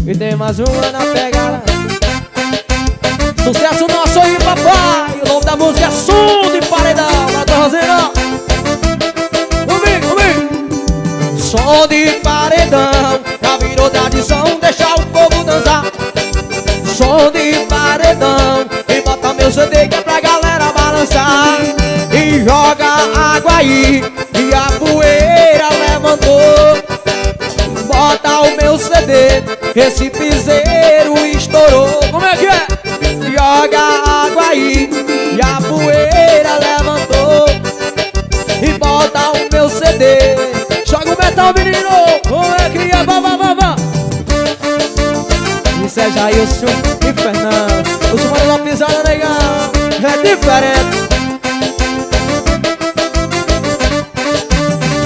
E tem mais uma na pegada. Sucesso nosso aí, papai. O nome da música é Som de Paredão. Vai pra Rosina. Comigo. Som de paredão já virou tradição, deixa o povo dançar. Som de paredão e bota meu CD que é pra galera balançar. E joga água aí e a poeira levantou. Bota o meu CD, esse piseiro estourou. Como é que é? Joga água aí e a poeira levantou. E bota o meu CD. Joga o metal, menino. Como é que é? Vá, vá, vá, vá. Isso é Jailson e Fernando. O som de uma pisada, negão. É diferente.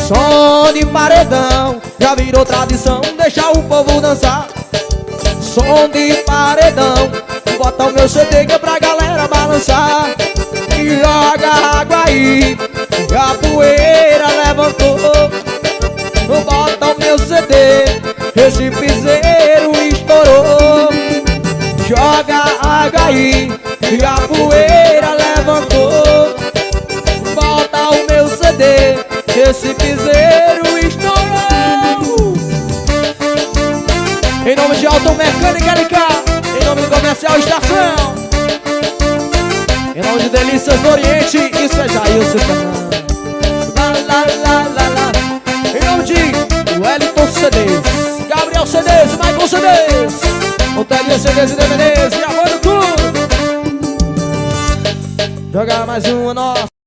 Som de paredão já virou tradição, deixa o povo dançar. Som de paredão, bota o meu CD que é pra galera balançar. E joga água aí, e a poeira levantou. Bota o meu CD, esse piseiro estourou. Joga água aí, e a poeira levantou. Bota o meu CD, esse piseiro estourou. Em nome de Automecânica LK, em nome do Comercial Estação, em nome de Delícias do Oriente, isso é Jailson Fernando. Lá, lá, lá, lá, lá. Em nome de Wellington CDs, Gabriel CDs, Michael CDs, Montelia CDs e DVDs, gravando tudo. Jogar mais uma nossa.